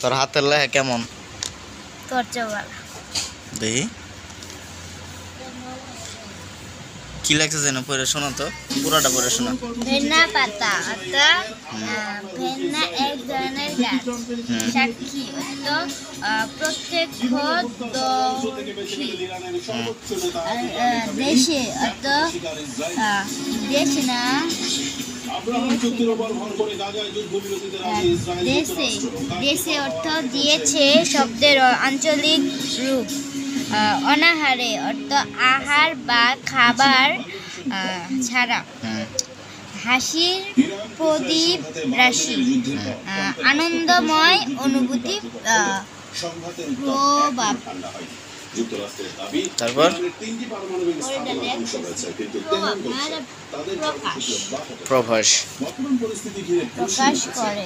তোর হাতের লেখা কেমন? দেখি কি লাগছে যেন পড়ে শোনা তো, পুরাটা পড়ে শোনা। ভেন্না পাতা অর্থাৎ ভেন্না এক ধরনের গাছ। সাক্ষী অর্থাৎ প্রত্যক্ষদর্শী। দেশে অর্থাৎ দেশে না দেশে, দেশে অর্থ দিয়েছে শব্দের আঞ্চলিক রূপ। অনাহারে অর্থ আহার বা খাবার ছাড়া। হাসির প্রদীপ রাশি, আনন্দময় অনুভূতি প্রভাব। তারপর প্রভাস প্রকাশ করে।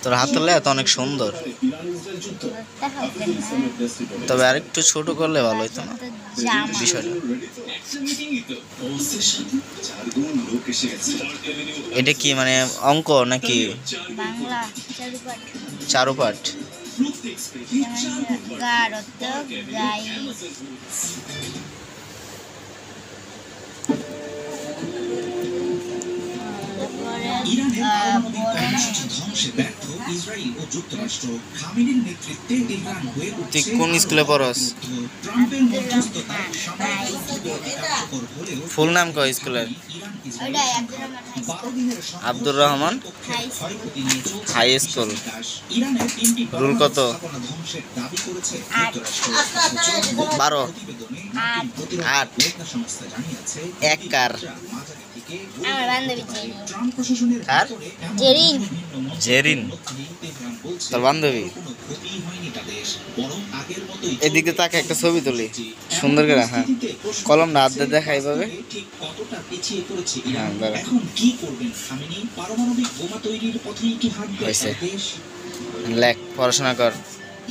তোর হাতের লেখা তো অনেক সুন্দর, তবে আরেকটু ছোট করলে ভালো হইতো না বিষয়টা। এটা কি মানে অঙ্ক নাকি বাংলা চারুপাঠ? গাই তুই কোন স্কুলে পড়স? ফুল নাম কয় স্কুলের? Abdur Rahman high school. Roll কত? 12 8 এক কার? জেরিন তোর বান্ধবী। এদিকে তাকে একটা ছবি তুলি সুন্দর করে। হ্যাঁ, কলমটা হাত দিয়ে দেখা এইভাবে। লেখ, পড়াশোনা কর।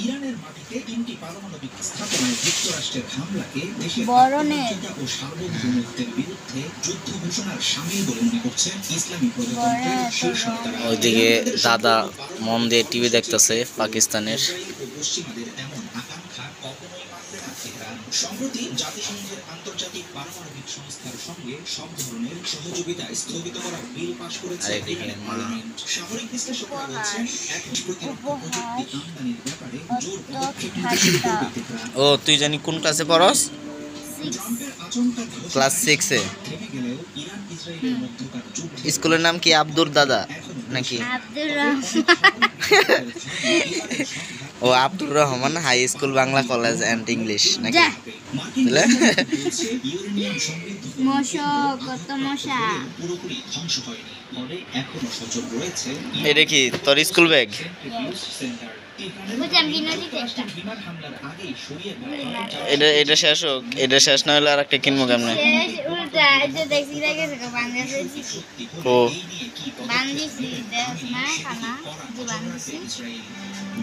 ইরানের মাটিতে 3টি পারমাণবিক স্থাপনায় যুক্তরাষ্ট্রের হামলাকে দেশের ও সার্বভৌমত্বের বিরুদ্ধে যুদ্ধ ঘোষণার শামিল বলে মনে করছেন ইসলামী প্রজাতন্ত্রের শীর্ষ নেতারা। ওইদিকে দাদা মন দিয়ে টিভি দেখতেছে পাকিস্তানের। পশ্চিমাদের এমন আকাঙ্ক্ষা কখনোই মানবে না তেহরান। সম্প্রতি জাতিসংঘের আন্তর্জাতিক পারমাণবিক সংস্থার সঙ্গে সব ধরনের সহযোগিতা স্থগিত করার বিল পাশ করেছে পার্লামেন্ট। সামরিক বিশ্লেষকরা বলছেন এখন প্রযুক্তি আমদানির ব্যাপারে জোর পদক্ষেপ নিতে শুরু করবে তেহরান। ও তুই জানি কোন ক্লাসে পড়স? ক্লাস 6 এ। স্কুলের নাম কি আব্দুর দাদা নাকি? ও Abdur Rahman high school Bangla college and English নাকি? এটা কি তোর স্কুল ব্যাগ? এটা শেষ হোক, এটা শেষ না হলে আর একটা কিনবো কেমনে? ও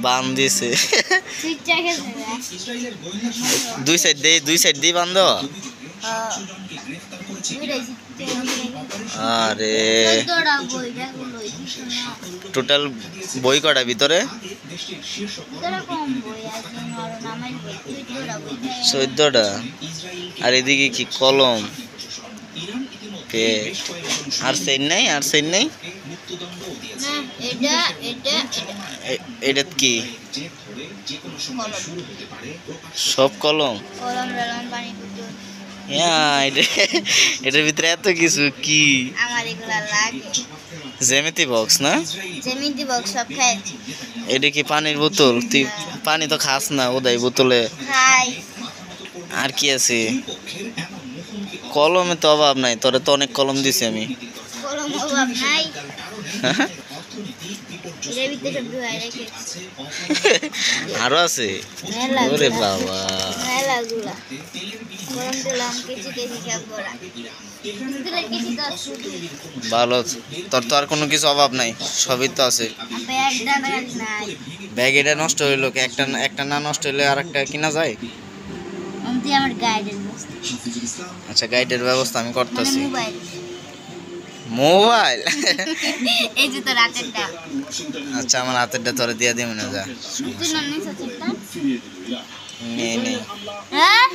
বান দিছে দুই সাইড দিয়ে বান্ধ। আরে টোটাল বই কটা ভিতরে? 14টা। আর এদিকে কি কলম, আর সেন নাই? আর সেন নাই? এটা কি সব কলম? এটার ভিতরে এত কিছু কি? জ্যামিতি বক্স না? জ্যামিতি বক্স সব খাইছি। এটা কি পানির বোতল? তুই পানি তো খাস না ওদাই বোতলে। খাই। আর কি আছে? কলমে তো অভাব নাই, তোরে তো অনেক কলম দিছি আমি। কলম অভাব নাই। আরো আছে? ওরে বাবা। তেলাগুলা তেলের গরম তেল আম কেজি কেজি সব করা তেলের কেজি 10 টাকা ভালো, তোর তো আর কোনো কিছু অভাব নাই, সবই তো আছে। ব্যাগ দাদা নাই ব্যাগ এটা নষ্ট হইলো কি? একটা একটা না নষ্ট হইলে আর একটা কিনা যায়? আমি আমার গাইডের বস্তু আচ্ছা, গাইডের ব্যবস্থা আমি মানে করতেছি। Mobile mobile? এই যে তো রাতেরটা আচ্ছা, আমার হাতেরটা তোরে দিয়ে দিব না, যা। তুই না নিছ চিন্তা নেই নেই। হ্যাঁ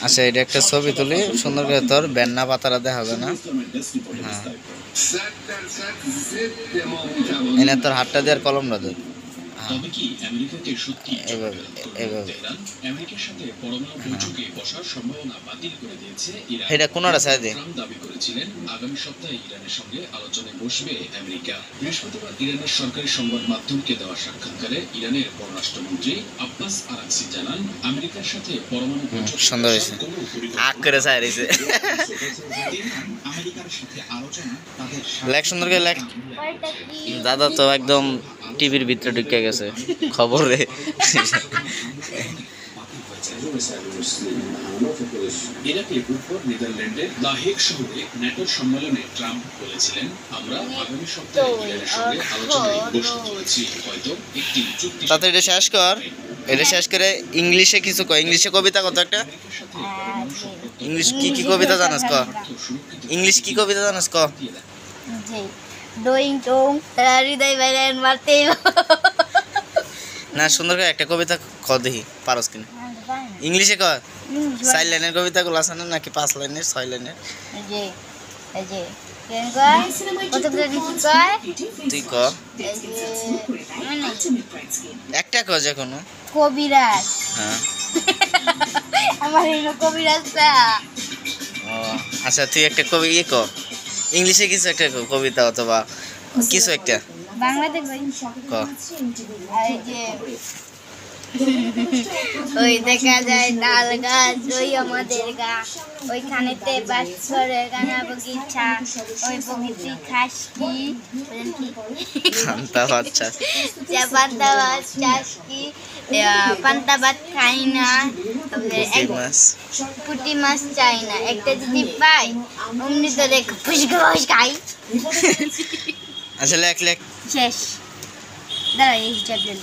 আচ্ছা, এটা একটা ছবি তুলি সুন্দর করে, তোর বেন্না পাতারা দেখাবে না? হ্যাঁ, এনে তোর হাতটা দিয়ে আর কলমটা দে। হ্যাঁ, তবে কি আমেরিকাকে সত্যি এইভাবে এইভাবে। ইরান আমেরিকার সাথে পরমাণু বৈঠকে বসার সম্ভাবনা বাতিল করে দিয়েছে ইরান। এটা কোনটা চাই দে? ট্রাম্প দাবি করেছিলেন আগামী সপ্তাহে ইরানের সঙ্গে আলোচনায় বসবে আমেরিকা। বৃহস্পতিবার ইরানের সরকারি সংবাদ মাধ্যমকে দেওয়া সাক্ষাৎকারে ইরানের পররাষ্ট্রমন্ত্রী আব্বাস আরাকচি জানান, আমেরিকার সাথে পরমাণু বৈঠকে সুন্দর বসার হয়েছে, কোনো আগ করে চাই রয়েছে। আমেরিকার সাথে আলোচনা তাদের লেখ সুন্দর করে লেখ। পরেরটা কি দাদা তো একদম টিভির ভিতরে ঢুকে গেছে খবরে। ইরাকের উপর নেদারল্যান্ডের দ্য হেগ শহরে ন্যাটো সম্মেলনে ট্রাম্প বলেছিলেন, আমরা আগামী সপ্তাহে ইরানের সঙ্গে আলোচনায় বসতে চলেছি, হয়তো একটি চুক্তি। তাতে এটা শেষ কর, এটা শেষ করে ইংলিশে কিছু কয়। ইংলিশে কবিতা কত একটা? ইংলিশ কি কি কবিতা জানাস ক? ইংলিশ কি কবিতা জানাস ক? জি ডোয়িং টং হৃদয় বাইরেন মারতে না, সুন্দর করে একটা কবিতা ক দেখি, পারস কিনা। ইংলিশে ক। 4 লাইনের কবিতাগুলো আছে না, নাকি 5 লাইনের 6 লাইনের? জি এই যে কেন কয় কত করে কি কয় তুই ক এই যে মানে একটা ক, যে কোনো। কবিরাজ হ্যাঁ, আমার এই কবিরাজটা ও আচ্ছা, তুই একটা কবি ক, ইংলিশে কিছু একটা কবিতা অথবা কিছু একটা বাংলাতে কই ক। এই যে ওই দেখা যায় তাল গাছ ওই আমাদের গা ওইখানেতে বাস করে গানা বগিচা ওই বগিচি খাস কি বলেন কি কান্তা বাচ্চা। যে পান্তা ভাত চাস কি পান্তা ভাত খাই না তারপরে পুঁটি মাছ। পুঁটি মাছ চাই না একটা যদি পাই অমনি তো দেখ ফুসফুস খাই আচ্ছা, লেখ লেখ। শেষ দাঁড়া এই ট্যাবলেট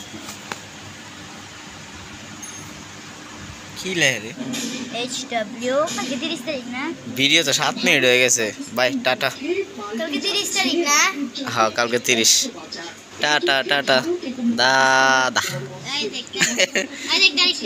কি লেখ রে? HW কালকে 30 তারিখ না ভিডিও তো 7 মিনিট হয়ে গেছে। বাই, টাটা। কালকে 30 তারিখ না হ্যাঁ, কালকে 30। টাটা টাটা দাদা। এই দেখ তারিখ